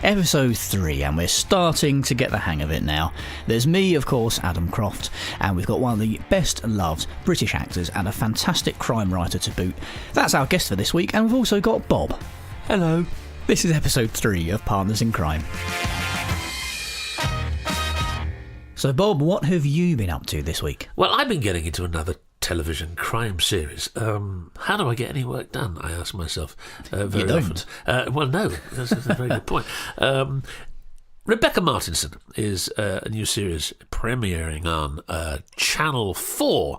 Episode 3, and we're starting to get the hang of it now. There's me, of course, Adam Croft, and we've got one of the best-loved British actors and a fantastic crime writer to boot. That's our guest for this week, and we've also got Bob. Hello. This is episode 3 of Partners in Crime. So, Bob, what have you been up to this week? Well, I've been getting into another television crime series. How do I get any work done? I ask myself very often. Well, no, that's a very good point. Rebecca Martinson is a new series premiering on Channel 4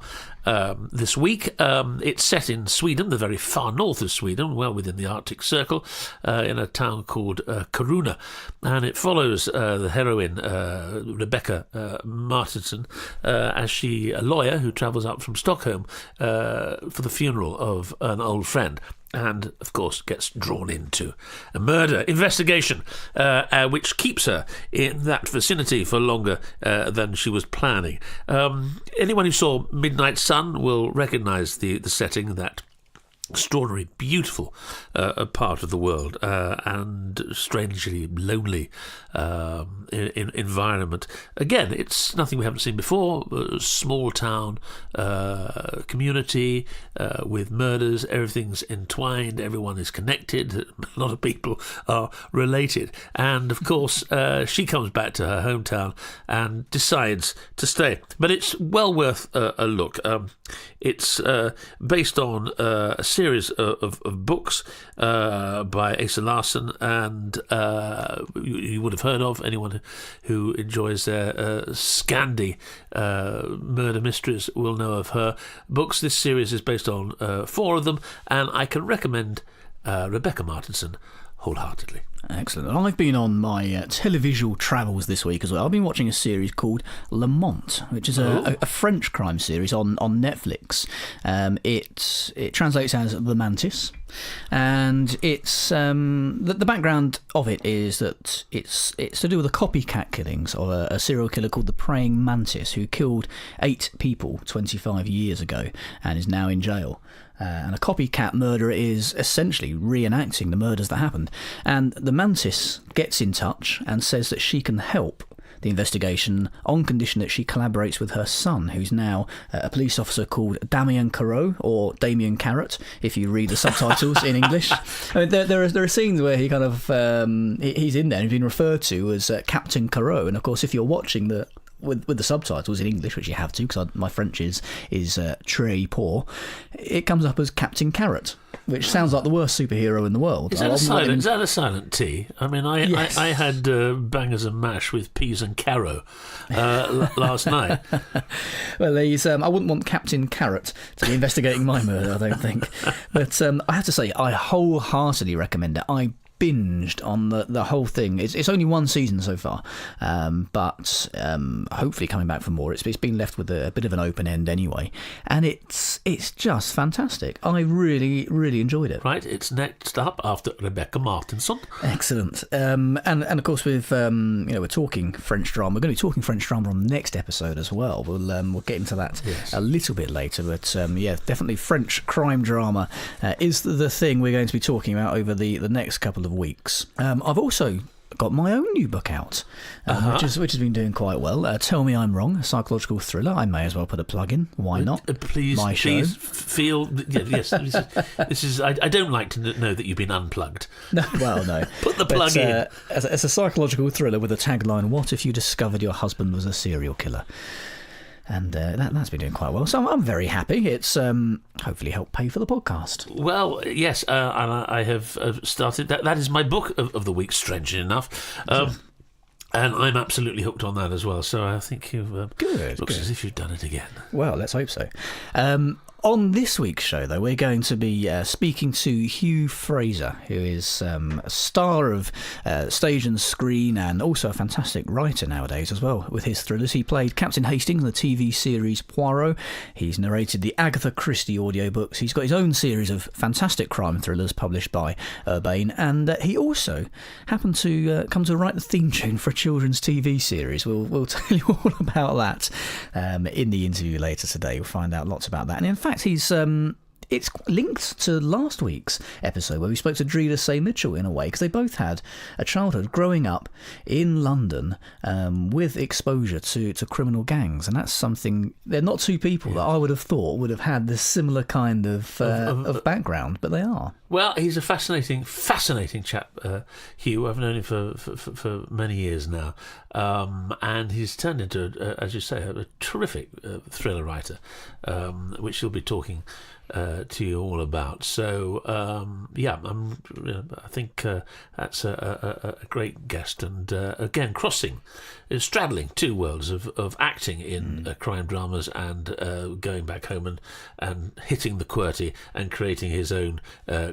this week. It's set in Sweden, the very far north of Sweden, well within the Arctic Circle, in a town called Kiruna. And it follows the heroine, Rebecca Martinson, as she, a lawyer who travels up from Stockholm for the funeral of an old friend. And, of course, gets drawn into a murder investigation, which keeps her in that vicinity for longer than she was planning. Anyone who saw Midnight Sun will recognise the setting, that extraordinary, beautiful part of the world, and strangely lonely environment. Again, it's nothing we haven't seen before. A small town community with murders. Everything's entwined. Everyone is connected. A lot of people are related. And, of course, she comes back to her hometown and decides to stay. But it's well worth a look. It's based on a series of books by Asa Larsson, and you would have heard of, anyone who enjoys their Scandi murder mysteries will know of her books. This series is based on 4 of them, and I can recommend Rebecca Martinson wholeheartedly. Excellent. I've been on my televisual travels this week as well. I've been watching a series called Lamont, which is a French crime series on Netflix. It translates as The Mantis, and it's the background of it is that it's to do with the copycat killings of a serial killer called the Praying Mantis, who killed 8 people 25 years ago and is now in jail. And a copycat murderer is essentially reenacting the murders that happened. And the Mantis gets in touch and says that she can help the investigation on condition that she collaborates with her son, who's now a police officer called Damien Carrot, or Damien Carrot, if you read the subtitles in English. I mean, there are scenes where he kind of he's in there and he's been referred to as Captain Carrot. And of course, if you're watching with the subtitles in English, which you have to, because my French is très poor, it comes up as Captain Carrot, which sounds like the worst superhero in the world. Is that a silent T? I mean, yes. I had bangers and mash with peas and carrow last night. Well, I wouldn't want Captain Carrot to be investigating my murder, I don't think. But I have to say, I wholeheartedly recommend it. I binged on the whole thing. It's only 1 season so far, but hopefully coming back for more. It's been left with a bit of an open end anyway, and it's just fantastic. I really enjoyed it. Right, it's next up after Rebecca Martinson. Excellent. And of course with we're talking French drama. We're going to be talking French drama on the next episode as well. We'll get into that a little bit later, but definitely French crime drama is the thing we're going to be talking about over the next couple of weeks. I've also got my own new book out, which has been doing quite well. Tell Me I'm Wrong, a psychological thriller. I may as well put a plug in. Why not? Please feel. Yes, this is. I don't like to know that you've been unplugged. No, well, no. Put the plug in. As a psychological thriller with a tagline: "What if you discovered your husband was a serial killer?" And that's been doing quite well. So I'm very happy. It's hopefully helped pay for the podcast. Well, yes, and I have started. That is my book of the week, strangely enough. And I'm absolutely hooked on that as well. So I think you've... looks as if you've done it again. Well, let's hope so. On this week's show, though, we're going to be speaking to Hugh Fraser, who is a star of stage and screen, and also a fantastic writer nowadays as well with his thrillers. He played Captain Hastings in the TV series Poirot. He's narrated the Agatha Christie audiobooks. He's got his own series of fantastic crime thrillers published by Urbane, and he also happened to come to write the theme tune for a children's TV series. We'll tell you all about that in the interview later today. We'll find out lots about that. And in fact, he's it's linked to last week's episode where we spoke to Dreda Say Mitchell in a way, because they both had a childhood growing up in London with exposure to criminal gangs, and that's something. They're not two people that I would have thought would have had this similar kind of background, but they are. Well, he's a fascinating chap, Hugh. I've known him for many years now, and he's turned into, as you say, a terrific thriller writer, which he'll be talking to you all about. So I think that's a great guest, and again straddling two worlds of acting in crime dramas and going back home and hitting the QWERTY and creating his own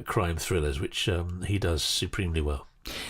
crime thrillers, which he does supremely well.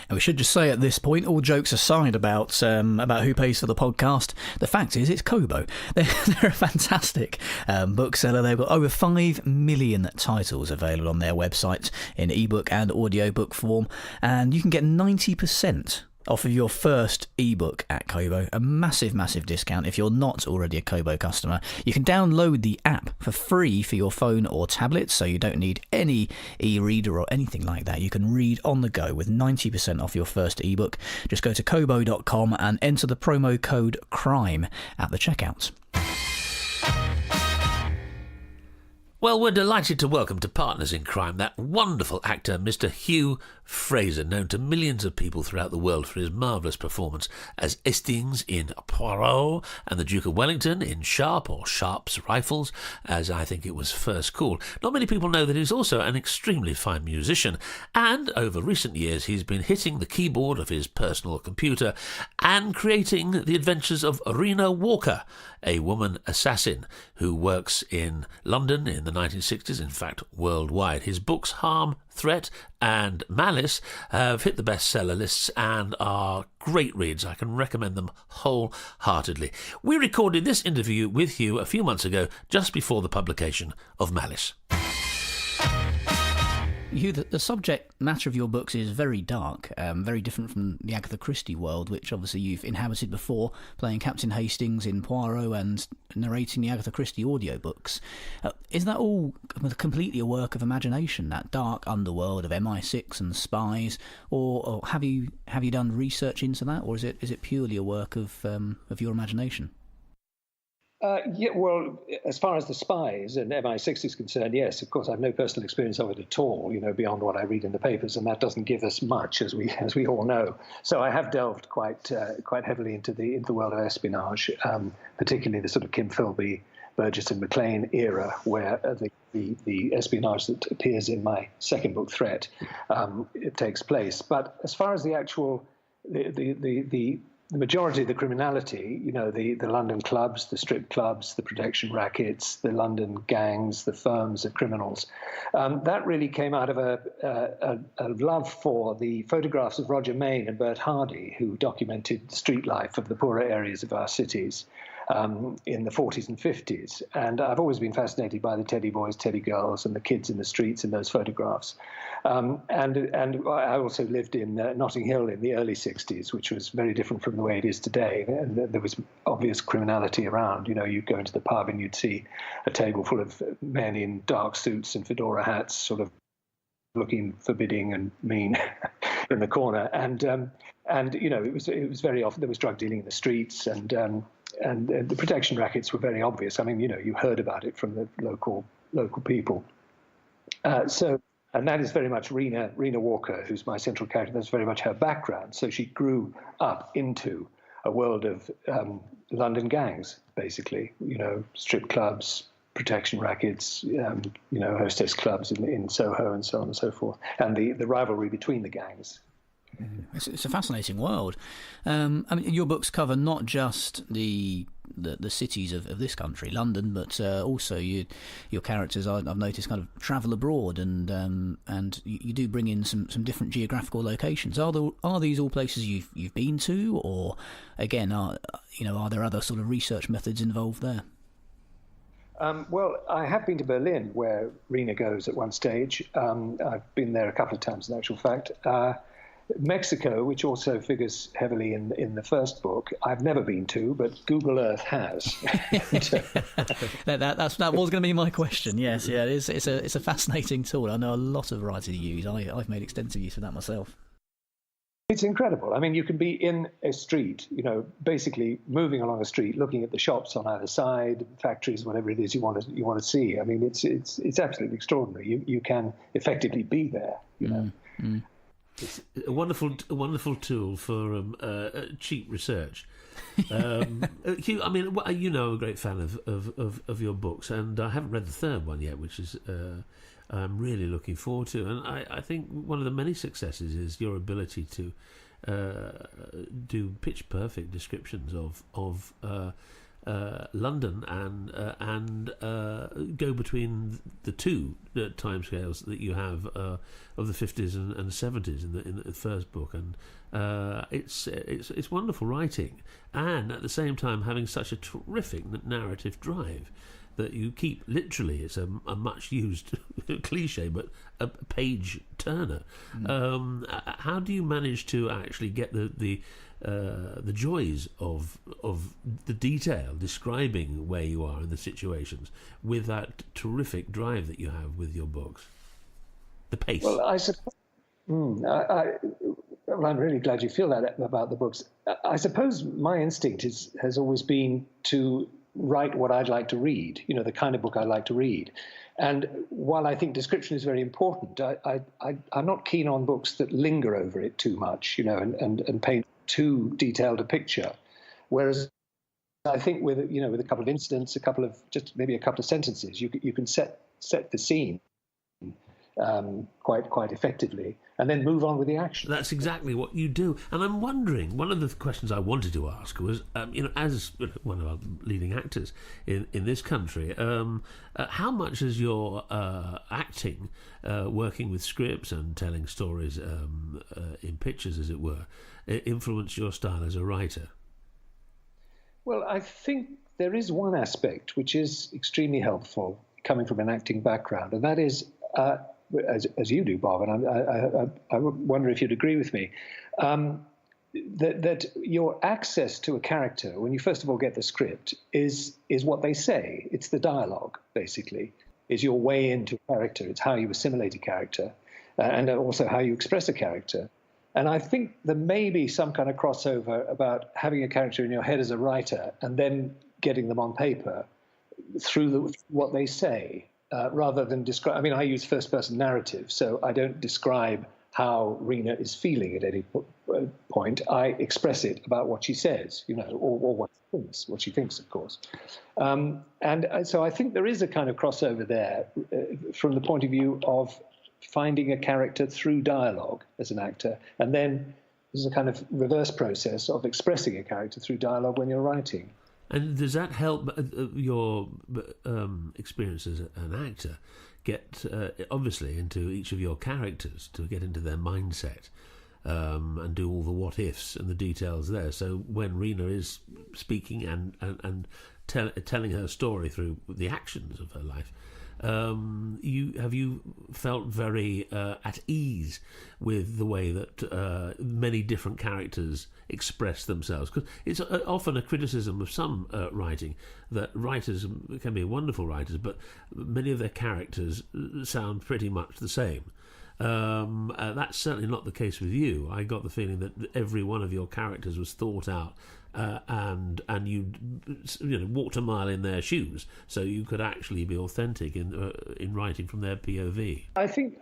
And we should just say at this point, all jokes aside about who pays for the podcast, the fact is it's Kobo. They're a fantastic bookseller. They've got over 5 million titles available on their website in ebook and audiobook form, and you can get 90% off of your first ebook at Kobo. A massive discount if you're not already a Kobo customer. You can download the app for free for your phone or tablet, so you don't need any e-reader or anything like that. You can read on the go with 90% off your first ebook. Just go to kobo.com and enter the promo code CRIME at the checkout. Well, we're delighted to welcome to Partners in Crime that wonderful actor, Mr. Hugh Fraser, known to millions of people throughout the world for his marvellous performance as Hastings in Poirot and the Duke of Wellington in Sharp, or Sharp's Rifles, as I think it was first called. Not many people know that he's also an extremely fine musician, and over recent years he's been hitting the keyboard of his personal computer and creating the adventures of Rena Walker, a woman assassin who works in London in the 1960s, in fact worldwide. His books Harm, Threat and Malice have hit the bestseller lists and are great reads. I can recommend them wholeheartedly. We recorded this interview with Hugh a few months ago, just before the publication of Malice. Hugh, the subject matter of your books is very dark, very different from the Agatha Christie world, which obviously you've inhabited before, playing Captain Hastings in Poirot and narrating the Agatha Christie audiobooks. Is that all completely a work of imagination, that dark underworld of MI6 and spies, or have you done research into that, or is it purely a work of your imagination? Well, as far as the spies and MI6 is concerned, yes, of course, I have no personal experience of it at all, beyond what I read in the papers, and that doesn't give us much, as we all know. So I have delved quite heavily into the world of espionage, particularly the sort of Kim Philby, Burgess and MacLean era, where the espionage that appears in my second book, Threat, it takes place. But as far as the actual the majority of the criminality, the London clubs, the strip clubs, the protection rackets, the London gangs, the firms of criminals, that really came out of a love for the photographs of Roger Main and Bert Hardy, who documented the street life of the poorer areas of our cities in the 40s and 50s. And I've always been fascinated by the teddy boys, teddy girls, and the kids in the streets in those photographs. And I also lived in Notting Hill in the early 60s, which was very different from the way it is today. And there was obvious criminality around. You'd go into the pub and you'd see a table full of men in dark suits and fedora hats, sort of looking forbidding and mean in the corner. And it was very often there was drug dealing in the streets, and the protection rackets were very obvious. I mean, you heard about it from the local people. And that is very much Rena Walker, who's my central character. That's very much her background. So she grew up into a world of London gangs, basically. Strip clubs, protection rackets, hostess clubs in Soho, and so on and so forth, and the rivalry between the gangs. It's a fascinating world. Your books cover not just the cities of this country, London, but also your characters, I've noticed, kind of travel abroad, and you do bring in some different geographical locations. Are these all places you've been to, or again, are there other sort of research methods involved there? Well, I have been to Berlin, where Rena goes at one stage. I've been there a couple of times, in actual fact. Mexico, which also figures heavily in the first book, I've never been to, but Google Earth has. that was going to be my question. Yes, yeah, it's a fascinating tool. I know a lot of writers use. I've made extensive use of that myself. It's incredible. I mean, you can be in a street, basically moving along a street, looking at the shops on either side, factories, whatever it is you want to see. I mean, it's absolutely extraordinary. You can effectively be there. It's a wonderful tool for cheap research. Hugh, I mean, I'm a great fan of your books, and I haven't read the third one yet, which is I'm really looking forward to. And I think one of the many successes is your ability to do pitch perfect descriptions of London and go between the two timescales that you have of the 50s and 70s in the first book, and it's wonderful writing, and at the same time having such a terrific narrative drive that you keep, literally, it's a much used cliche, but a page turner. How do you manage to actually get the joys of the detail describing where you are in the situations with that terrific drive that you have with your books? The pace. Well, I suppose. I'm really glad you feel that about the books. I suppose my instinct has always been to write what I'd like to read, the kind of book I'd like to read. And while I think description is very important, I'm not keen on books that linger over it too much, and paint too detailed a picture. Whereas I think with a couple of incidents, maybe a couple of sentences, you can set the scene quite effectively, and then move on with the action. That's exactly what you do. And I'm wondering, one of the questions I wanted to ask was, as one of our leading actors in this country, how much has your acting, working with scripts and telling stories in pictures, as it were, influenced your style as a writer? Well, I think there is one aspect which is extremely helpful coming from an acting background, and that is, as you do, Bob, and I wonder if you'd agree with me, that your access to a character, when you first of all get the script, is what they say. It's the dialogue, basically, is your way into a character. It's how you assimilate a character, and also how you express a character. And I think there may be some kind of crossover about having a character in your head as a writer and then getting them on paper through what they say. Rather than describe, I mean, I use first-person narrative, so I don't describe how Rena is feeling at any point. I express it about what she says, or what she thinks, of course. And so I think there is a kind of crossover there from the point of view of finding a character through dialogue as an actor, and then there's a kind of reverse process of expressing a character through dialogue when you're writing. And does that help your experience as an actor get, obviously, into each of your characters, to get into their mindset and do all the what-ifs and the details there? So when Rena is speaking and telling her story through the actions of her life, have you felt very at ease with the way that many different characters express themselves? Because it's often a criticism of some writing that writers can be wonderful writers, but many of their characters sound pretty much the same. That's certainly not the case with you. I got the feeling that every one of your characters was thought out, and you walked a mile in their shoes, so you could actually be authentic in writing from their POV. I think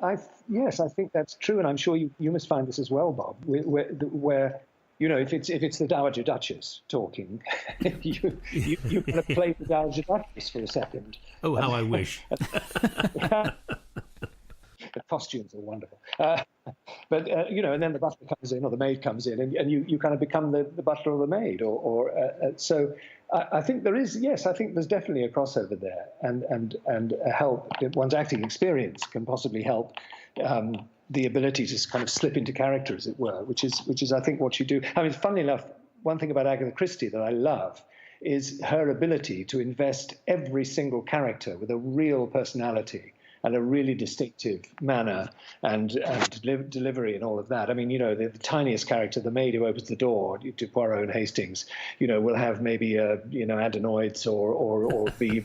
that's true, and I'm sure you must find this as well, Bob. Where if it's the Dowager Duchess talking, you kind of play the Dowager Duchess for a second. Oh, how I wish. The costumes are wonderful. But and then the butler comes in, or the maid comes in, and you kind of become the butler or the maid, so I think there is, yes, I think there's definitely a crossover there, and a help. One's acting experience can possibly help the ability to kind of slip into character, as it were, which is I think what you do. I mean, funnily enough, one thing about Agatha Christie that I love is her ability to invest every single character with a real personality. and a really distinctive manner and delivery and all of that. I mean, the tiniest character, the maid who opens the door to Poirot and Hastings, will have maybe adenoids or be,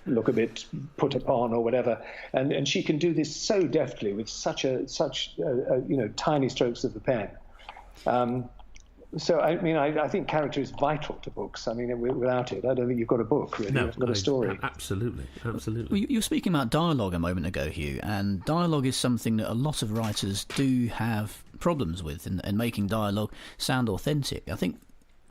look a bit put upon or whatever, and she can do this so deftly with such tiny strokes of the pen. So I mean, I think character is vital to books. I mean, without it, I don't think you've got a book. Really, you've got a story. Absolutely. Well, you were speaking about dialogue a moment ago, Hugh, and dialogue is something that a lot of writers do have problems with, and making dialogue sound authentic. I think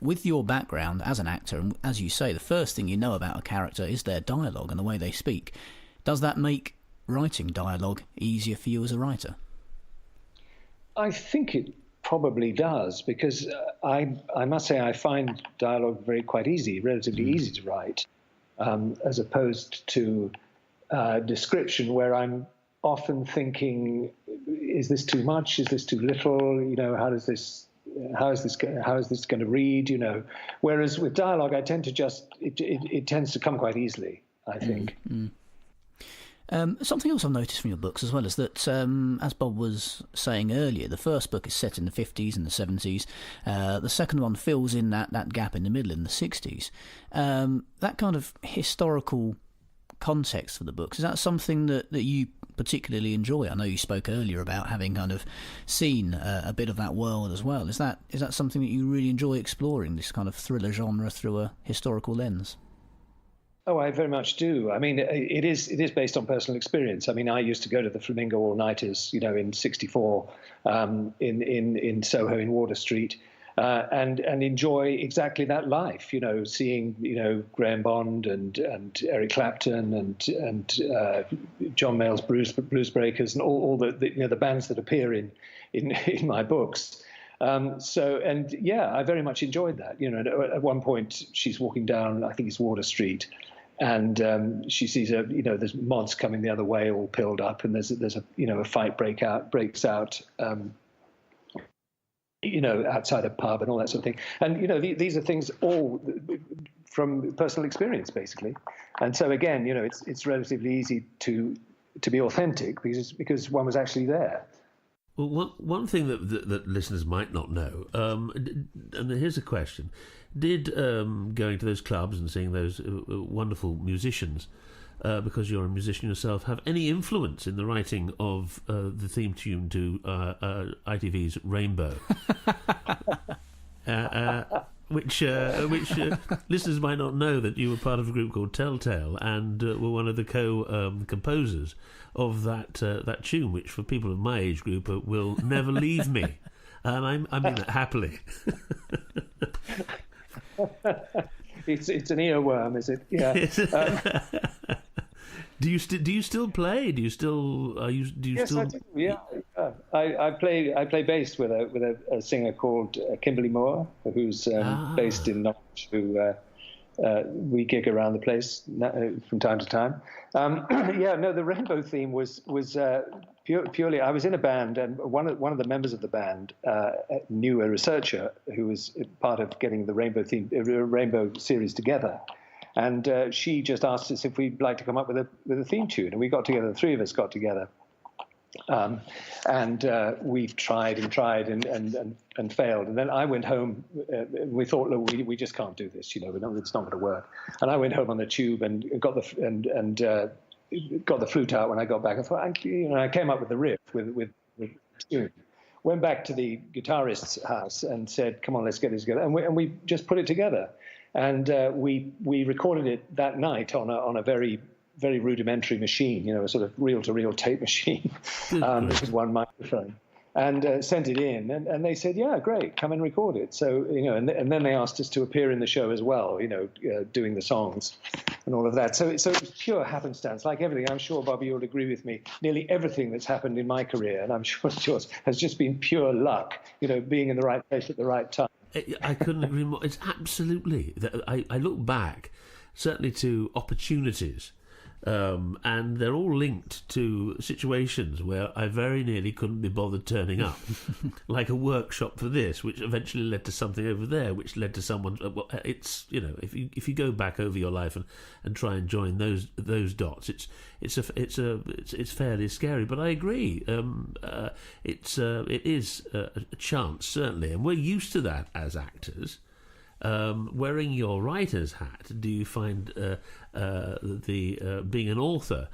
with your background as an actor, and as you say, the first thing you know about a character is their dialogue and the way they speak. Does that make writing dialogue easier for you as a writer? I think it probably does, because I must say I find dialogue relatively easy to write, as opposed to description, where I'm often thinking, is this too much? Is this too little? How is this going to read? Whereas with dialogue, I tend to it tends to come quite easily, I think. Mm-hmm. Something else I've noticed from your books as well is that, as Bob was saying earlier, the first book is set in the 50s and the 70s. The second one fills in that gap in the middle in the 60s. That kind of historical context for the books, is that something that you particularly enjoy? I know you spoke earlier about having kind of seen a bit of that world as well. Is that something that you really enjoy exploring, this kind of thriller genre through a historical lens? Oh, I very much do. I mean, it is based on personal experience. I mean, I used to go to the Flamingo all-nighters, in '64, in Soho in Water Street, and enjoy exactly that life. Seeing Graham Bond and Eric Clapton and John Mayall's Blues Breakers and all the bands that appear in my books. I very much enjoyed that. At one point she's walking down, I think it's Water Street, and she sees there's mods coming the other way, all pilled up, and there's a fight breaks out, outside a pub and all that sort of thing. And these are things all from personal experience, basically. And so again, it's relatively easy to be authentic because one was actually there. Well, one thing that listeners might not know, and here's a question: did going to those clubs and seeing those wonderful musicians, because you're a musician yourself, have any influence in the writing of the theme tune to ITV's Rainbow? Which listeners might not know, that you were part of a group called Telltale and were one of the composers of that tune, which for people of my age group will never leave me, and I mean that happily. It's an earworm, is it? Yeah. Do you still play? Yes, I do. Yeah. I play bass with a singer called Kimberly Moore, who's based in Norwich, who we gig around the place from time to time. The Rainbow theme was purely. I was in a band, and one of the members of the band knew a researcher who was part of getting the Rainbow series together. And she just asked us if we'd like to come up with a theme tune, and we got together. The three of us got together, and we've tried and failed. And then I went home. We thought, look, we just can't do this. It's not going to work. And I went home on the tube and got the flute out when I got back. I thought, I came up with the riff with tune. Went back to the guitarist's house and said, come on, let's get this together. And we just put it together. And we recorded it that night on a very, very rudimentary machine, a sort of reel-to-reel tape machine, with one microphone, and sent it in. And they said, yeah, great, come and record it. So, and then they asked us to appear in the show as well, doing the songs and all of that. So it's pure happenstance, like everything. I'm sure, Bobby, you'll agree with me. Nearly everything that's happened in my career, and I'm sure yours, has just been pure luck, being in the right place at the right time. I couldn't agree more. It's absolutely. I look back, certainly to opportunities and they're all linked to situations where I very nearly couldn't be bothered turning up, like a workshop for this, which eventually led to something over there, which led to someone. Well, it's if you go back over your life and try and join those dots, it's fairly scary. But I agree, it is a chance certainly, and we're used to that as actors. Wearing your writer's hat, do you find being an author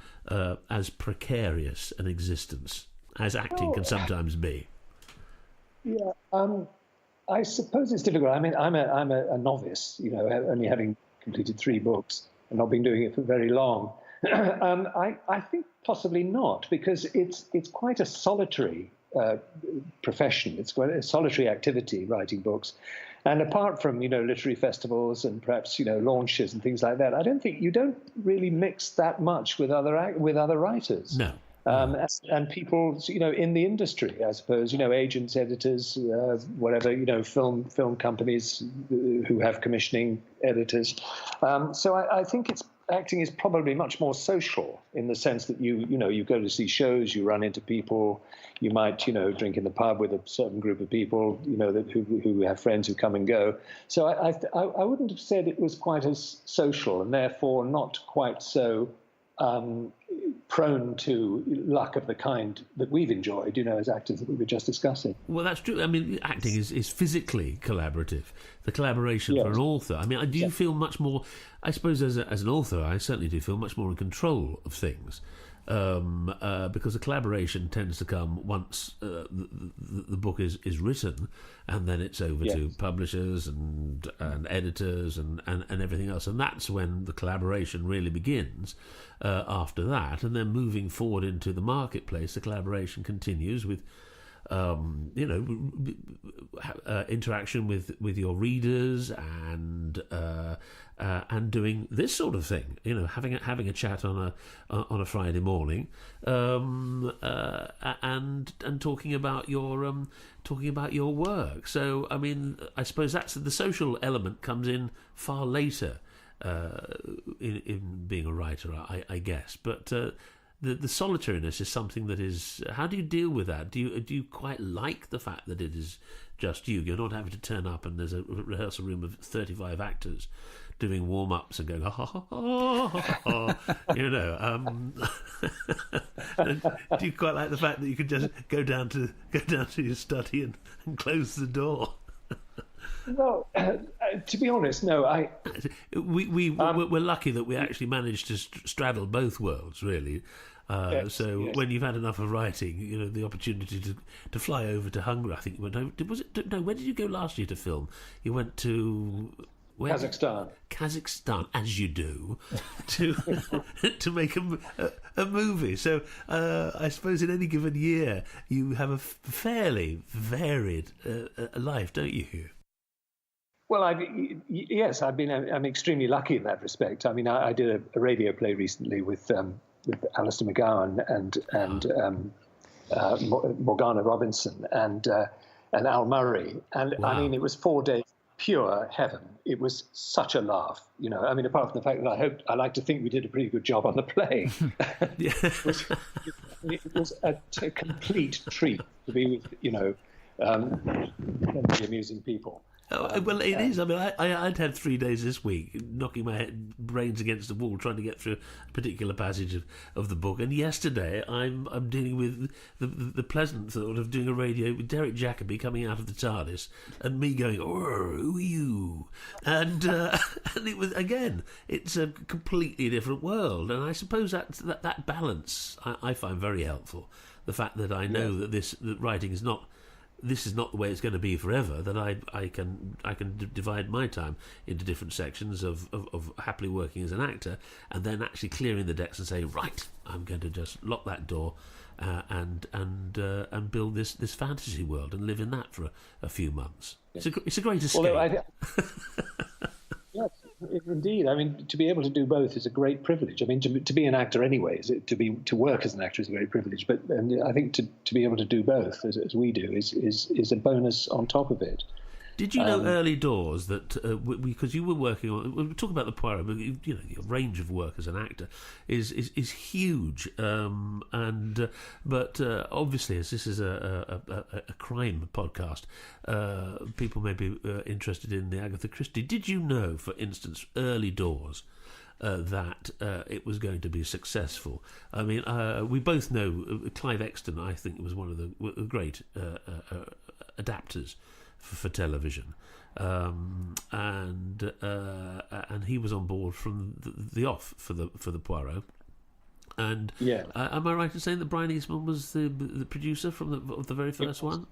as precarious an existence as acting can sometimes be? Yeah, I suppose it's difficult. I mean, I'm a novice, only having completed 3 books and not been doing it for very long. I think possibly not, because it's quite a solitary profession. It's quite a solitary activity, writing books. And apart from, literary festivals and perhaps, launches and things like that, I don't think you don't really mix that much with other writers. No. And people, in the industry, I suppose, agents, editors, whatever, film companies who have commissioning editors. So I think acting is probably much more social in the sense that you go to see shows, you run into people, you might drink in the pub with a certain group of people who have friends who come and go. So I wouldn't have said it was quite as social, and therefore not quite so prone to luck of the kind that we've enjoyed, as actors that we were just discussing. Well, that's true. I mean, acting is physically collaborative. The collaboration for an author. I mean, do you feel much more? I suppose as an author, I certainly do feel much more in control of things. Because the collaboration tends to come once the book is written, and then it's over to publishers and editors and everything else, and that's when the collaboration really begins. After that, and then moving forward into the marketplace, the collaboration continues with interaction with your readers and doing this sort of thing, having a chat on a Friday morning, and talking about your work. So I mean, I suppose that's the social element comes in far later in being a writer, I guess, but. The solitariness is something that is. How do you deal with that? Do you quite like the fact that it is just you? You're not having to turn up and there's a rehearsal room of 35 actors doing warm ups and going ha ha ha ha ha. Do you quite like the fact that you could just go down to your study and close the door? Well, to be honest, no. We're lucky that we actually managed to straddle both worlds, really. Yes. When you've had enough of writing, the opportunity to fly over to Hungary. I think you went. Where did you go last year to film? You went to Kazakhstan. Kazakhstan, as you do, to make a movie. So I suppose in any given year you have a fairly varied life, don't you, Hugh? Well, I'm extremely lucky in that respect. I mean, I did a radio play recently with Alistair McGowan and Morgana Robinson and Al Murray, and wow. I mean, it was 4 days pure heaven. It was such a laugh, I mean, apart from the fact that I like to think we did a pretty good job on the play. It was a complete treat to be with, amusing people. Well, it is. I mean, I'd had 3 days this week knocking my brains against the wall trying to get through a particular passage of the book. And yesterday, I'm dealing with the pleasant thought of doing a radio with Derek Jacobi coming out of the TARDIS and me going, "Oh, who are you?" And it was, again, it's a completely different world. And I suppose that balance I find very helpful. The fact that I know that writing is not. This is not the way it's going to be forever, that I can divide my time into different sections of happily working as an actor, and then actually clearing the decks and say, right, I'm going to just lock that door and build this fantasy world and live in that for a few months. It's a great escape. Yes, indeed. I mean, to be able to do both is a great privilege. I mean, to be an actor anyway, to work as an actor is a great privilege. But I think to be able to do both, as we do, is a bonus on top of it. Did you know early doors that because you were working on? We'll talk about the Poirot, but your range of work as an actor is huge, but obviously, as this is a crime podcast, people may be interested in the Agatha Christie. Did you know, for instance, early doors? That it was going to be successful. I mean, we both know Clive Exton, I think, was one of the great adapters for television, and he was on board from the off for the Poirot. And am I right in saying that Brian Eastman was the producer from the very first one?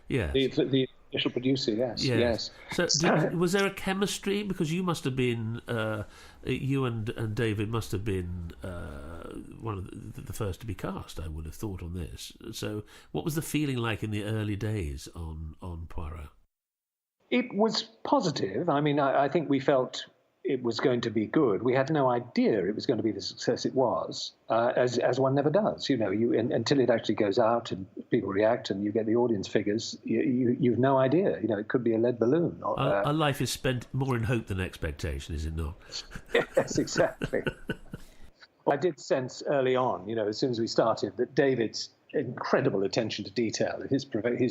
Yeah, the initial producer. Yes. So, was there a chemistry? Because you must have been, you and David must have been one of the first to be cast, I would have thought, on this. So, what was the feeling like in the early days on Poirot? It was positive. I mean, I think we felt it was going to be good. We had no idea it was going to be the success it was, as one never does. Until it actually goes out and people react and you get the audience figures, you've no idea. It could be a lead balloon. Our life is spent more in hope than expectation, is it not? Yes, exactly. I did sense early on, as soon as we started, that David's incredible attention to detail, his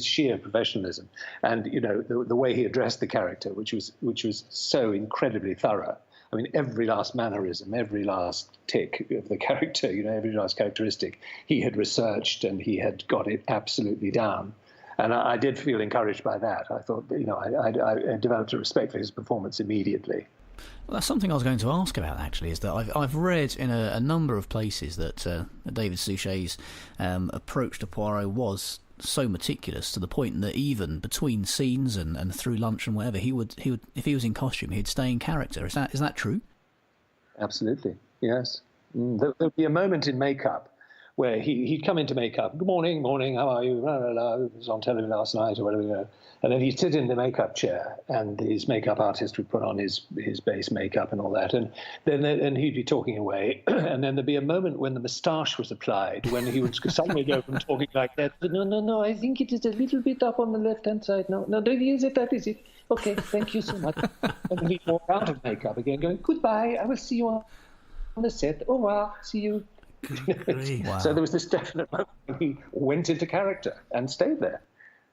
sheer professionalism, and the way he addressed the character, which was so incredibly thorough. I mean, every last mannerism, every last tick of the character, every last characteristic, he had researched and he had got it absolutely down. And I did feel encouraged by that. I thought, I developed a respect for his performance immediately. Well, that's something I was going to ask about, actually, is that I've read in a number of places that David Suchet's approach to Poirot was so meticulous to the point that even between scenes and through lunch and whatever, he would if he was in costume, he'd stay in character. Is that true? Absolutely, yes. There'd be a moment in makeup where he'd come into makeup. Good morning, how are you? Blah, blah, blah. It was on television last night or whatever. And then he'd sit in the makeup chair, and his makeup artist would put on his base makeup and all that, and then he'd be talking away, and then there'd be a moment when the moustache was applied, when he would suddenly go from talking like that, no, I think it is a little bit up on the left-hand side. No, don't use it, that is it. Okay, thank you so much. And then he'd walk out of makeup again, going, goodbye, I will see you on the set. Au revoir, see you. Wow. So there was this definite moment when he went into character and stayed there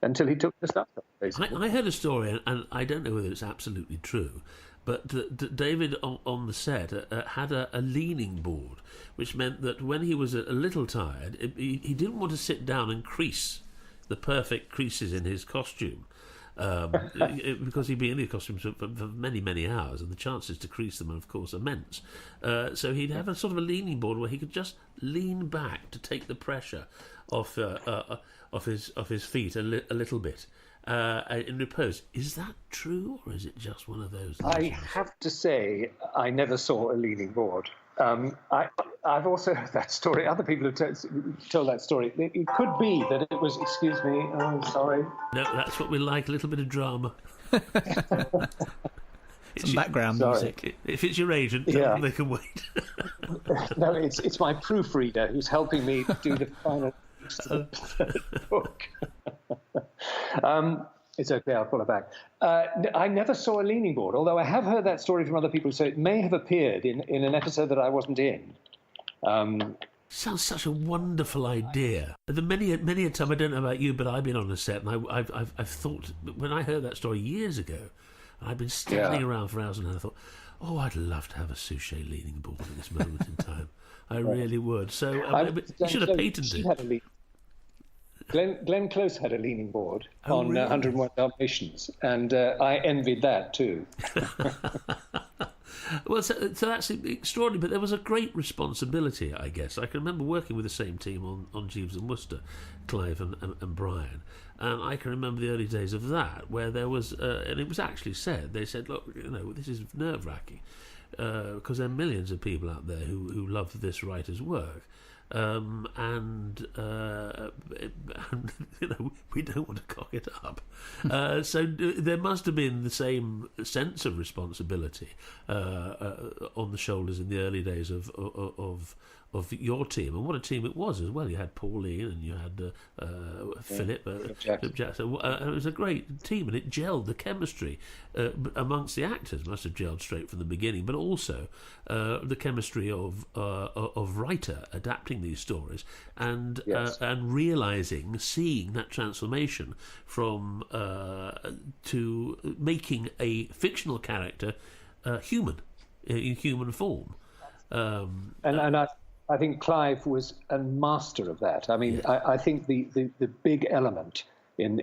until he took the stuff off, basically. I heard a story, and I don't know whether it's absolutely true, but David on the set had a leaning board, which meant that when he was a little tired, he didn't want to sit down and crease the perfect creases in his costume. Because he'd be in the costumes for many, many hours, and the chances to crease them are, of course, immense. So he'd have a sort of a leaning board where he could just lean back to take the pressure off his feet a little bit in repose. Is that true, or is it just one of those? I have to say, I never saw a leaning board. I've also heard that story. Other people have told that story. It could be that it was, excuse me, oh, sorry. No, that's what we like, a little bit of drama. Some background music. If it's your agent, tell them they can wait. No, it's my proofreader who's helping me do the final book. It's okay, I'll pull it back. I never saw a leaning board, although I have heard that story from other people, so it may have appeared in an episode that I wasn't in. Sounds such a wonderful idea. Many a time, I don't know about you, but I've been on a set, and I've thought, when I heard that story years ago, I've been standing around for hours, and I thought, oh, I'd love to have a Suchet leaning board at this moment in time. I really would. So you should have patented it. Glenn Close had a leaning board on 101 Dalmatians, and I envied that too. Well, so that's extraordinary, but there was a great responsibility, I guess. I can remember working with the same team on Jeeves and Wooster, Clive and Brian, and I can remember the early days of that, where there was, and it was actually said, they said, look, this is nerve-wracking, because there are millions of people out there who love this writer's work. We don't want to cock it up. So there must have been the same sense of responsibility on the shoulders in the early days of your team, and what a team it was as well. You had Pauline and you had Philip Jackson. It was a great team, and it gelled. The chemistry amongst the actors must have gelled straight from the beginning, but also the chemistry of writer adapting these stories and seeing that transformation from to making a fictional character human, in human form. And I think Clive was a master of that. I mean, yes. I think the big element in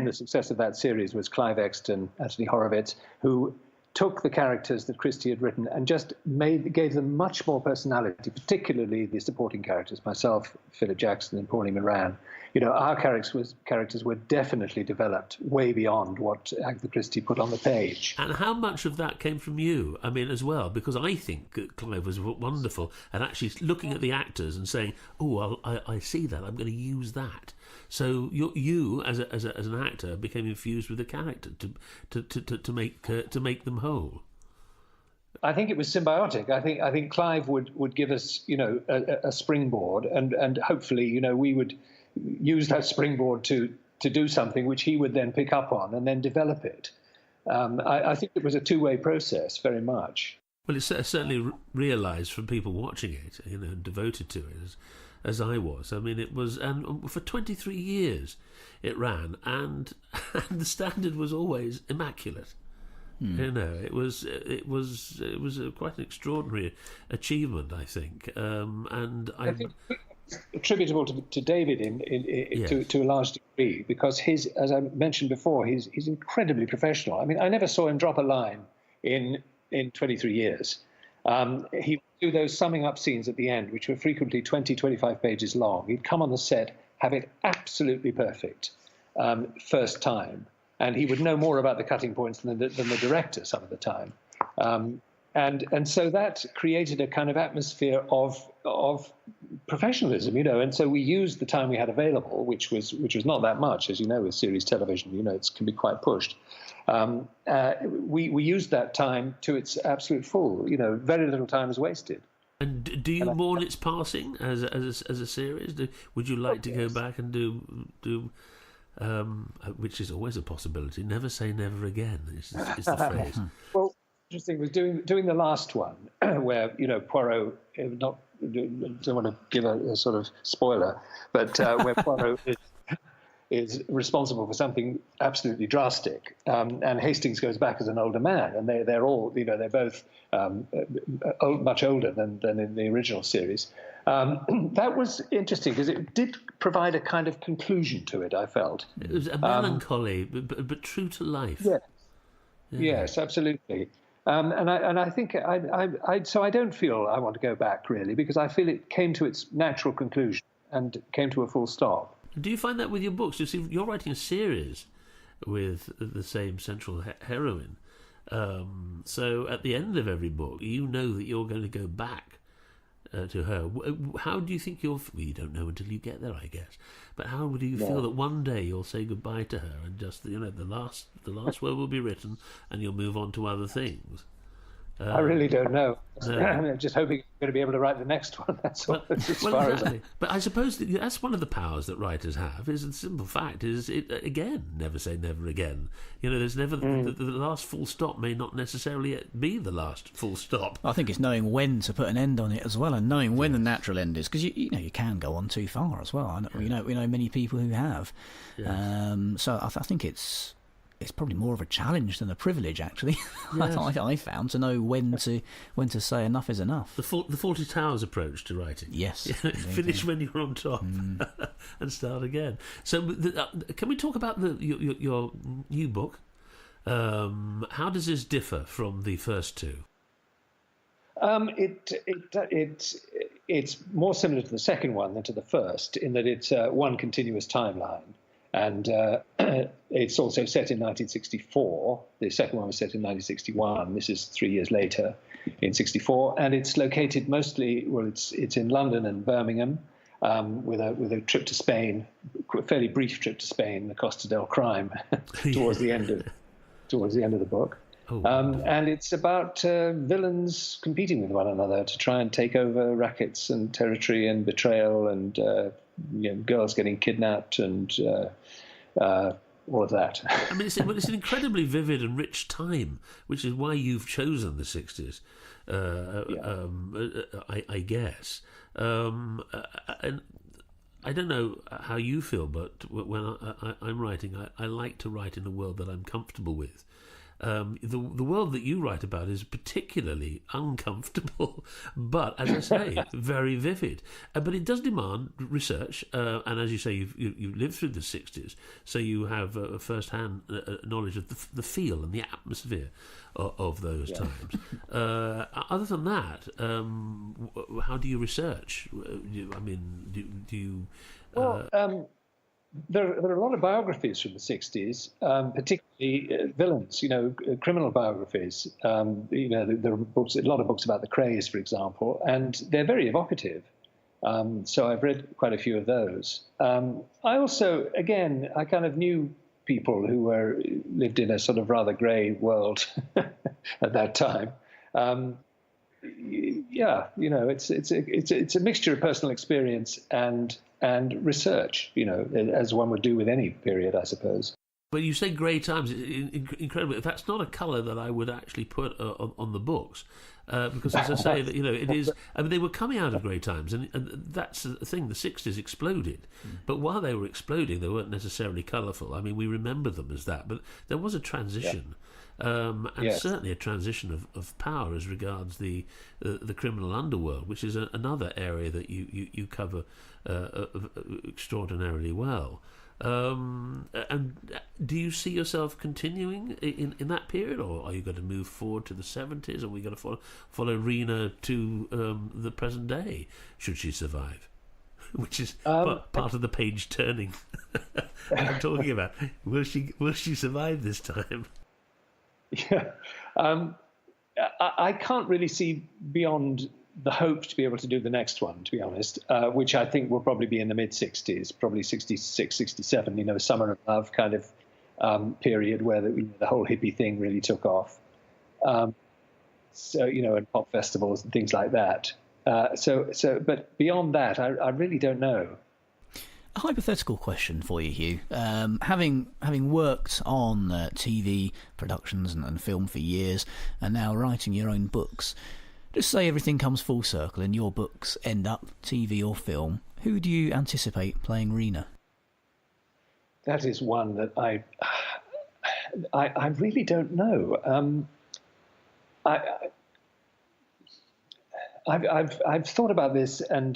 the success of that series was Clive Exton, Anthony Horowitz, who took the characters that Christie had written and just gave them much more personality, particularly the supporting characters, myself, Philip Jackson, and Pauline Moran. Our characters were definitely developed way beyond what Agatha Christie put on the page. And how much of that came from you? I mean, as well, because I think Clive was wonderful at actually looking at the actors and saying, "Oh, I see that. I'm going to use that." So you as an actor became infused with the character to make them whole. I think it was symbiotic. I think Clive would give us, a springboard, and hopefully, we would use that springboard to do something which he would then pick up on and then develop it. I think it was a two-way process, very much. Well, it's certainly realised from people watching it, devoted to it, as I was. I mean, it was, and for 23 years it ran, and the standard was always immaculate. It was quite an extraordinary achievement, I think. I think attributable to David to a large degree, because as I mentioned before, he's incredibly professional. I mean, I never saw him drop a line in 23 years. He would do those summing up scenes at the end, which were frequently 20, 25 pages long. He'd come on the set, have it absolutely perfect first time, and he would know more about the cutting points than the director some of the time. And so that created a kind of atmosphere of professionalism, and so we used the time we had available, which was not that much, as you know, with series television, it can be quite pushed. We used that time to its absolute full. Very little time was wasted. And do you mourn its passing as a series? Would you like to go back and do which is always a possibility? Never say never again is the phrase. Well, interesting was doing the last one where Poirot, don't want to give a sort of spoiler, but where Poirot is responsible for something absolutely drastic, and Hastings goes back as an older man, and they're all they're both much older than in the original series. That was interesting because it did provide a kind of conclusion to it. I felt it was a melancholy, but true to life. Yeah. Yes, absolutely. And I think so I don't feel I want to go back really, because I feel it came to its natural conclusion and came to a full stop. Do you find that with your books? You see, you're writing a series with the same central heroine. So at the end of every book, you know that you're going to go back to her. How do you think you don't know until you get there, I guess. But how do you feel that one day you'll say goodbye to her and just the last word will be written and you'll move on to other things? I really don't know. I'm just hoping I'm going to be able to write the next one. That's all. Exactly. But I suppose that's one of the powers that writers have. Is the simple fact is it again. Never say never again. There's never the last full stop may not necessarily be the last full stop. I think it's knowing when to put an end on it as well, and knowing when the natural end is, because you can go on too far as well. We know many people who have. Yes. So I think it's probably more of a challenge than a privilege, actually. Yes. I found to know when to say enough is enough. The Fawlty Towers approach to writing. Yes. Finish when you're on top and start again. So can we talk about your new book? How does this differ from the first two? It's more similar to the second one than to the first, in that it's one continuous timeline. And it's also set in 1964. The second one was set in 1961. This is 3 years later, in 64. And it's located mostly, it's in London and Birmingham, with a trip to Spain, a fairly brief trip to Spain, the Costa del Crime, towards the end of the book. And it's about villains competing with one another to try and take over rackets and territory and betrayal and girls getting kidnapped and all of that. I mean, it's an incredibly vivid and rich time, which is why you've chosen the 60s, I guess. And I don't know how you feel, but when I'm writing, I like to write in a world that I'm comfortable with. The world that you write about is particularly uncomfortable, but as I say, very vivid. But it does demand research, and as you say, you've lived through the 60s, so you have first-hand knowledge of the feel and the atmosphere of those times. Other than that, how do you research? I mean, do you? There are a lot of biographies from the 60s, particularly villains, criminal biographies. There are books, a lot of books about the Krays, for example, and they're very evocative. So I've read quite a few of those. I also, again, I kind of knew people who lived in a sort of rather grey world at that time. It's a mixture of personal experience and research, as one would do with any period, I suppose. But you say grey times, incredible. That's not a colour that I would actually put on the books, because as I say, that it is. I mean, they were coming out of grey times, and that's the thing. The 60s exploded, but while they were exploding, they weren't necessarily colourful. I mean, we remember them as that, but there was a transition. And certainly a transition of power as regards the criminal underworld, which is another area that you cover extraordinarily well. And do you see yourself continuing in that period, or are you going to move forward to the 70s? Are we going to follow Rena to the present day, should she survive? Which is part of the page turning I'm talking about. Will she survive this time? Yeah, I can't really see beyond the hope to be able to do the next one, to be honest, which I think will probably be in the mid-60s, probably 66, 67, Summer of Love kind of period where the whole hippie thing really took off. And pop festivals and things like that. But beyond that, I really don't know. A hypothetical question for you, Hugh. Having worked on TV productions and film for years, and now writing your own books, just say everything comes full circle and your books end up TV or film, who do you anticipate playing Rena? That is one that I really don't know. I've thought about this, and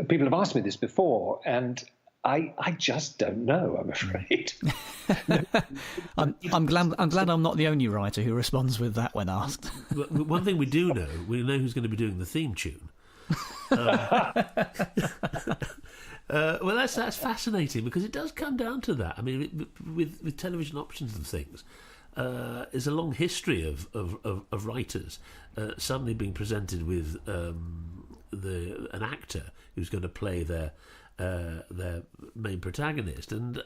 people have asked me this before, and I just don't know, I'm afraid. I'm glad I'm not the only writer who responds with that when asked. One thing we know who's going to be doing the theme tune. Well, that's fascinating, because it does come down to that. I mean, with television options and things, there's a long history of writers suddenly being presented with an actor who's going to play their main protagonist, and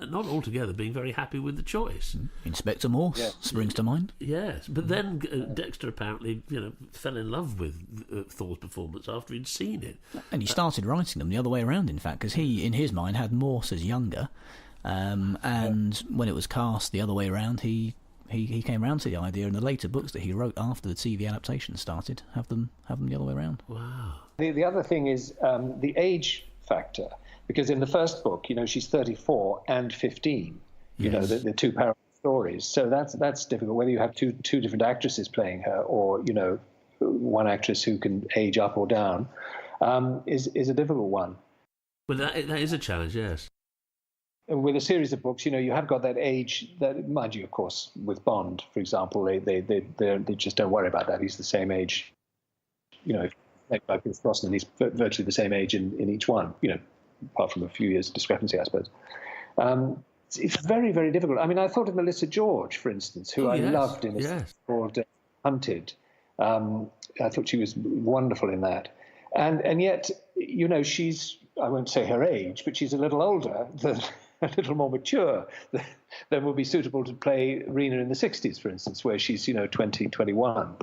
not altogether being very happy with the choice. Inspector Morse springs to mind. Yes, but then Dexter apparently, fell in love with Thor's performance after he'd seen it, and he started writing them the other way around. In fact, because he, in his mind, had Morse as younger, and when it was cast the other way around, he came round to the idea in the later books that he wrote after the TV adaptation started, have them the other way around. Wow. The other thing is the age factor, because in the first book, she's 34 and 15. Yes. The two parallel stories. So that's difficult. Whether you have two different actresses playing her, or one actress who can age up or down, is a difficult one. Well, that is a challenge. Yes. With a series of books, you have got that age. That, mind you, of course, with Bond, for example, they just don't worry about that. He's the same age. Like Pierce Brosnan, he's virtually the same age in each one. Apart from a few years discrepancy, I suppose. It's very, very difficult. I mean, I thought of Melissa George, for instance, who I loved in a series called Hunted. I thought she was wonderful in that, and yet, she's, I won't say her age, but she's a little older a little more mature than would be suitable to play Rena in the 60s, for instance, where she's 20, 21.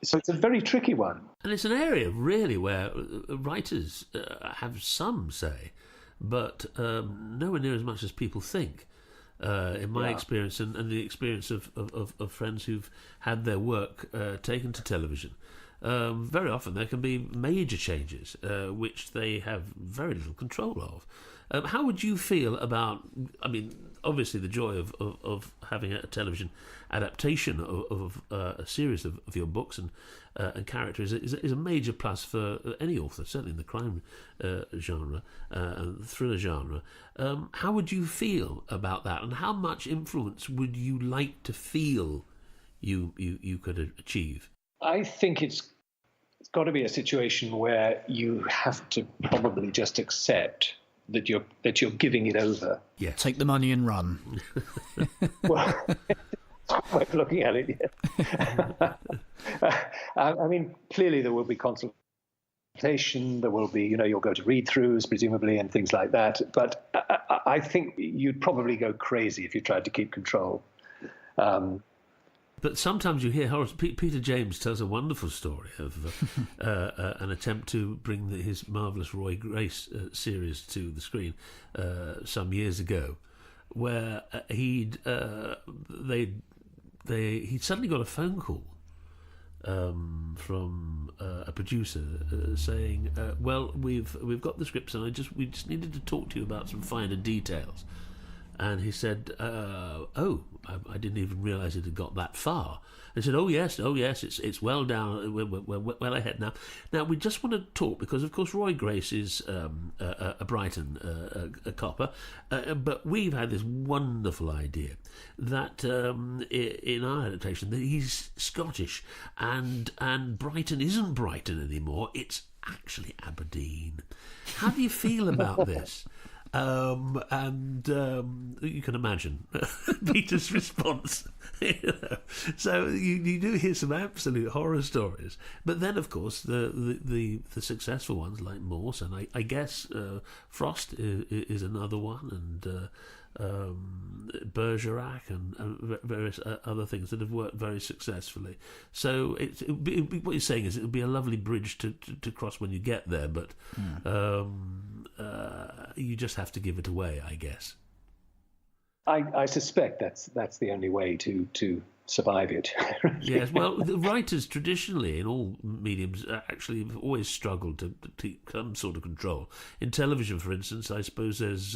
So it's a very tricky one. And it's an area, really, where writers have some say, but nowhere near as much as people think. In my experience and the experience of friends who've had their work taken to television, very often there can be major changes which they have very little control of. How would you feel about, I mean, obviously the joy of having a television adaptation of a series of your books and characters is a major plus for any author, certainly in the crime genre and thriller genre. How would you feel about that, and how much influence would you like to feel you could achieve? I think it's got to be a situation where you have to probably just accept that you're giving it over. Yeah, take the money and run. Well, that's one way of looking at it. Yeah. I mean, clearly there will be consultation. There will be, you'll go to read-throughs presumably and things like that. But I think you'd probably go crazy if you tried to keep control. But sometimes you hear horror. Peter James tells a wonderful story of an attempt to bring his marvellous Roy Grace series to the screen some years ago, where he'd suddenly got a phone call from a producer saying, "Well, we've got the scripts, and we just needed to talk to you about some finer details." And he said, I didn't even realise it had got that far. And he said, oh yes, it's well down, we're well ahead now. Now, we just want to talk, because, of course, Roy Grace is a Brighton copper, but we've had this wonderful idea that in our adaptation, that he's Scottish, and Brighton isn't Brighton anymore, it's actually Aberdeen. How do you feel about this? And you can imagine Peter's response. So you do hear some absolute horror stories, but then of course the successful ones like Morse, and I guess Frost is another one, and Bergerac and various other things that have worked very successfully. So what you're saying is it would be a lovely bridge to cross when you get there, but you just have to give it away, I guess. I suspect that's the only way to survive it. Yes, well, the writers traditionally in all mediums actually have always struggled to keep some sort of control. In television, for instance, I suppose there's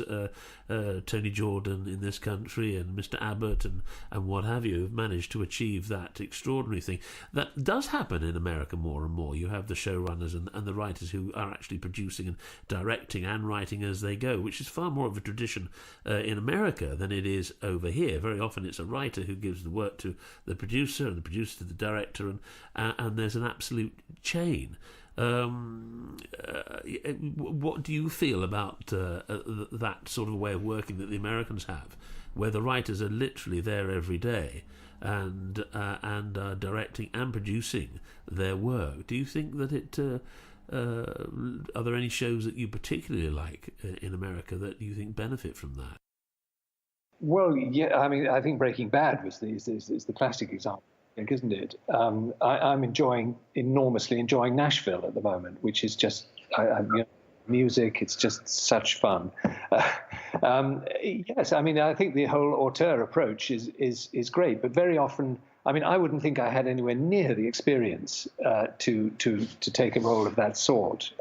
Tony Jordan in this country and Mr. Abbott and what have you have managed to achieve that extraordinary thing. That does happen in America more and more. You have the showrunners and the writers who are actually producing and directing and writing as they go, which is far more of a tradition in America than it is over here. Very often it's a writer who gives the work to the producer and the producer to the director, and there's an absolute chain. What do you feel about that sort of way of working that the Americans have, where the writers are literally there every day and are directing and producing their work? Do you think that it are there any shows that you particularly like in America that you think benefit from that? Well, yeah, I mean, I think Breaking Bad is the classic example, I think, isn't it? I'm enormously enjoying Nashville at the moment, which is just music. It's just such fun. Yes, I mean, I think the whole auteur approach is great, but very often, I mean, I wouldn't think I had anywhere near the experience to take a role of that sort.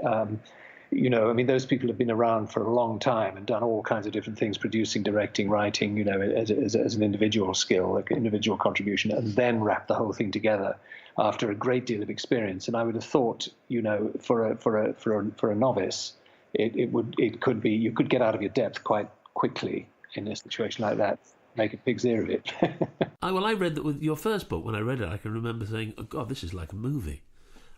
I mean, those people have been around for a long time and done all kinds of different things, producing, directing, writing, as an individual skill, like individual contribution, and then wrap the whole thing together after a great deal of experience. And I would have thought, for a novice, it could be, you could get out of your depth quite quickly in a situation like that. Make a pig's ear of it. I read that with your first book. When I read it, I can remember saying, "Oh God, this is like a movie."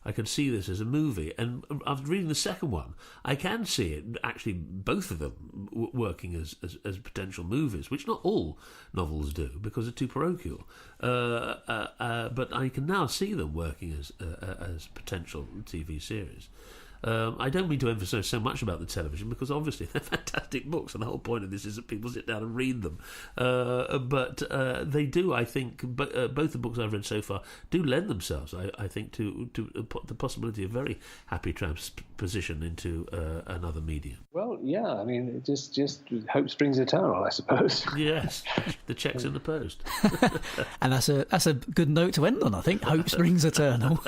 I could see this as a movie, and after reading the second one, I can see it actually both of them working as potential movies, which not all novels do because they're too parochial. But I can now see them working as potential TV series. I don't mean to emphasise so much about the television, because obviously they're fantastic books, and the whole point of this is that people sit down and read them. But they do, I think, both the books I've read so far do lend themselves, I think, to the possibility of very happy transposition into another medium. Well, yeah, I mean, just hope springs eternal, I suppose. Yes, the check's in the post. And that's a good note to end on, I think. Hope springs eternal.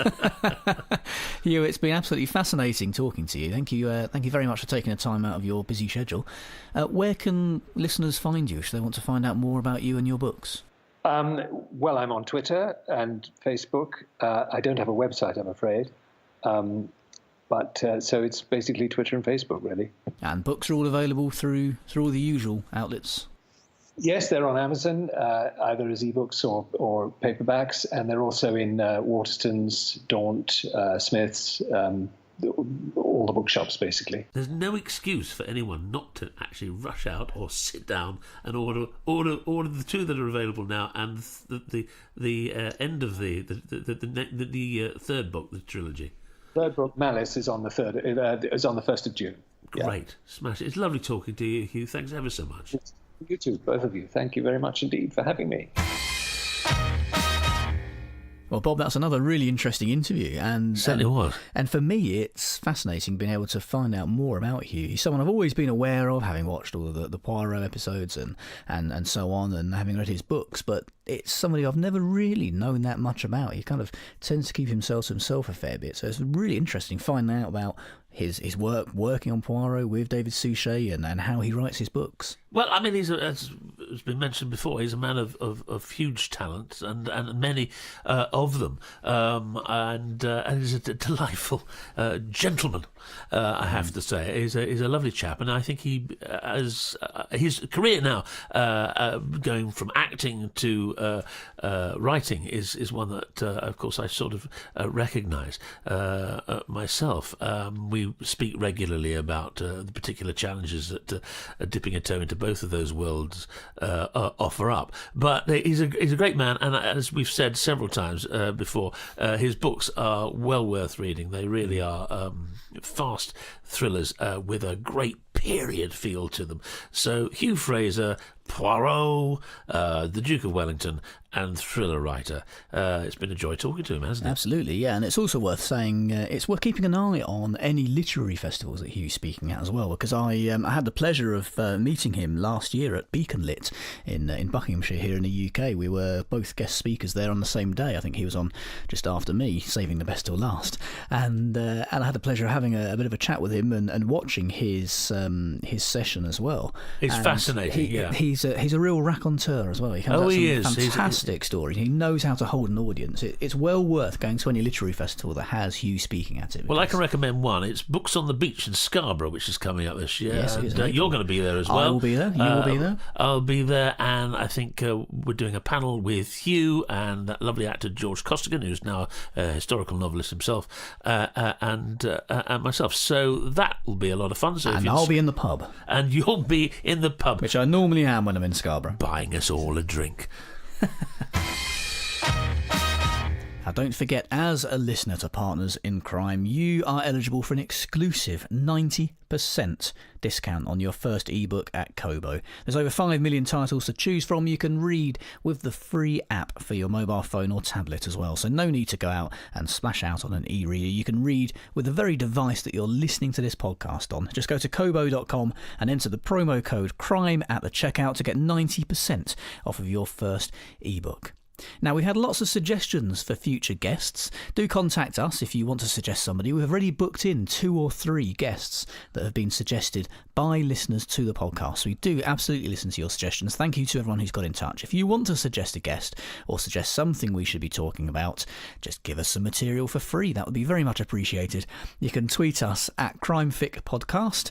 Hugh, it's been absolutely fascinating talking to you. Thank you very much for taking the time out of your busy schedule. Where can listeners find you if they want to find out more about you and your books? Well, I'm on Twitter and Facebook. I don't have a website, I'm afraid. But so it's basically Twitter and Facebook, really. And books are all available through all the usual outlets? Yes, they're on Amazon, either as ebooks or paperbacks, and they're also in Waterstones, Daunt, Smiths, all the bookshops, basically. There's no excuse for anyone not to actually rush out or sit down and order the two that are available now, and the end of the third book, the trilogy. Third book, Malice, is on the 1st of June. Great, yeah. Smash it! It's lovely talking to you, Hugh. Thanks ever so much. You too, both of you. Thank you very much indeed for having me. Well, Bob, that's another really interesting interview, and certainly was. And for me, it's fascinating being able to find out more about Hugh. He's someone I've always been aware of, having watched all of the Poirot episodes and so on, and having read his books. But it's somebody I've never really known that much about. He kind of tends to keep himself to himself a fair bit. So it's really interesting finding out about his work working on Poirot with David Suchet and how he writes his books. Well, I mean, as has been mentioned before, he's a man of huge talent and many of them, and he's a delightful gentleman. I have to say, he's a lovely chap, and I think he has his career now going from acting to writing is one that, of course, I sort of recognise myself. We speak regularly about the particular challenges that dipping a toe into both of those worlds offer up. But he's a great man, and as we've said several times before, his books are well worth reading. They really are fast thrillers with a great period feel to them. So Hugh Fraser, Poirot, the Duke of Wellington, and thriller writer. It's been a joy talking to him, hasn't it? Absolutely, yeah. And it's also worth saying it's worth keeping an eye on any literary festivals that Hugh's speaking at as well, because I had the pleasure of meeting him last year at Beacon Lit in Buckinghamshire here in the UK. We were both guest speakers there on the same day. I think he was on just after me, saving the best till last. And I had the pleasure of having a bit of a chat with him and watching his session as well. It's fascinating. He's a real raconteur as well. He comes out some fantastic stories. He knows how to hold an audience. It's well worth going to any literary festival that has Hugh speaking at it. Well, I can recommend one. It's Books on the Beach in Scarborough, which is coming up this year. Yes, you're going to be there as well. I will be there. You will be there. I'll be there, and I think we're doing a panel with Hugh and that lovely actor George Costigan, who's now a historical novelist himself, and myself. So that will be a lot of fun. So and I'll be in the pub. And you'll be in the pub. Which I normally am when I'm in Scarborough. Buying us all a drink. Now, don't forget, as a listener to Partners in Crime, you are eligible for an exclusive 90% discount on your first ebook at Kobo. There's over 5 million titles to choose from. You can read with the free app for your mobile phone or tablet as well, so no need to go out and splash out on an e-reader. You can read with the very device that you're listening to this podcast on. Just go to kobo.com and enter the promo code CRIME at the checkout to get 90% off of your first ebook. Now, we had lots of suggestions for future guests. Do contact us if you want to suggest somebody. We've already booked in 2 or 3 guests that have been suggested by listeners to the podcast. So we do absolutely listen to your suggestions. Thank you to everyone who's got in touch. If you want to suggest a guest or suggest something we should be talking about, just give us some material for free. That would be very much appreciated. You can tweet us at CrimeFicPodcast.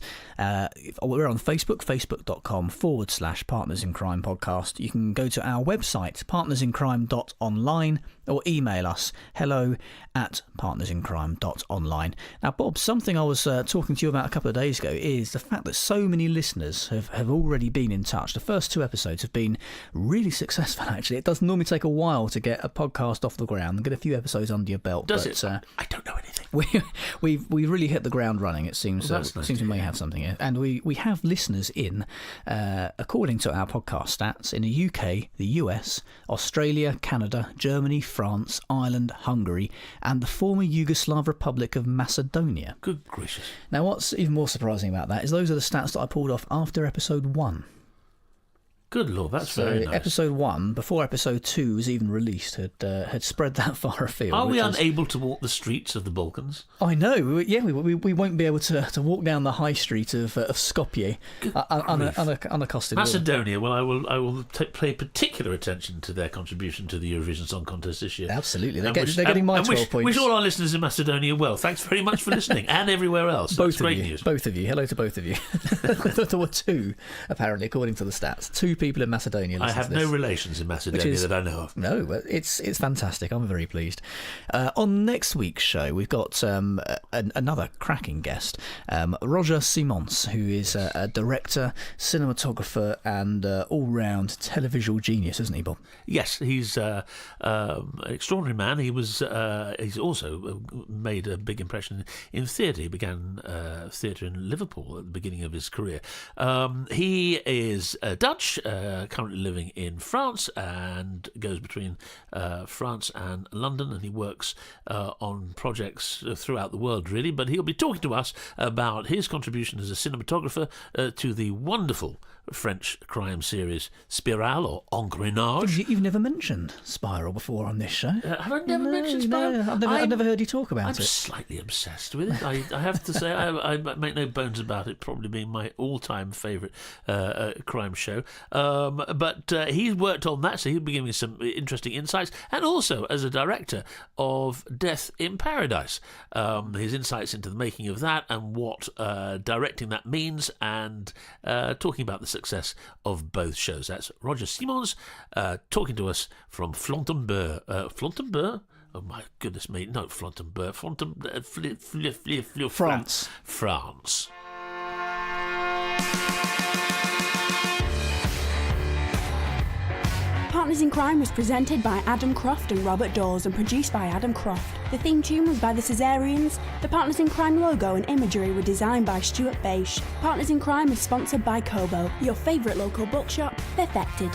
We're on Facebook, facebook.com/Partners in Crime Podcast. You can go to our website, partnersincrime.online, or email us hello@partnersincrime.online. Now, Bob, something I was talking to you about a couple of days ago is the fact that so many listeners have already been in touch. The first 2 episodes have been really successful, actually. It does normally take a while to get a podcast off the ground and get a few episodes under your belt. Does it? I don't know anything. we really hit the ground running. It seems. Well, It seems we may have something here, and we have listeners in, according to our podcast stats, in the UK, the US, Australia, Canada, Germany, France, Ireland, Hungary, and the former Yugoslav Republic of Macedonia. Good gracious! Now, what's even more surprising about that is those are the stats that I pulled off after episode 1. Good Lord, that's very nice. Episode 1, before episode 2 was even released, had spread that far afield. Are we unable to walk the streets of the Balkans? I know. We won't be able to walk down the high street of Skopje unaccosted. Macedonia. Well, I will pay particular attention to their contribution to the Eurovision Song Contest this year. Absolutely, they're getting my 12 points. Wish all our listeners in Macedonia well. Thanks very much for listening, and everywhere else. Both That's great news. Both of you. Hello to both of you. There were 2, apparently, according to the stats. 2 people in Macedonia. I have no relations in Macedonia that I know of. No, but it's fantastic. I'm very pleased. On next week's show, we've got another cracking guest, Roger Simons, who is a director, cinematographer, and all-round televisual genius, isn't he, Bob? Yes, he's an extraordinary man. He's also made a big impression in theatre. He began theatre in Liverpool at the beginning of his career. He is Dutch, currently living in France, and goes between France and London, and he works on projects throughout the world, really. But he'll be talking to us about his contribution as a cinematographer to the wonderful French crime series Spirale, or Engrenage. You've never mentioned Spiral before on this show. Have I never mentioned Spiral? No, I've never heard you talk about it. I'm slightly obsessed with it. I have to say, I make no bones about it, probably being my all-time favourite crime show. But he's worked on that, so he'll be giving me some interesting insights. And also, as a director of Death in Paradise, his insights into the making of that and what directing that means, and talking about the success of both shows. That's Roger Simons talking to us from Fontainebleau. Fontainebleau? Oh my goodness me! No, Fontainebleau. France. France. Partners in Crime was presented by Adam Croft and Robert Dawes and produced by Adam Croft. The theme tune was by the Caesareans. The Partners in Crime logo and imagery were designed by Stuart Beisch. Partners in Crime is sponsored by Kobo, your favourite local bookshop, perfected.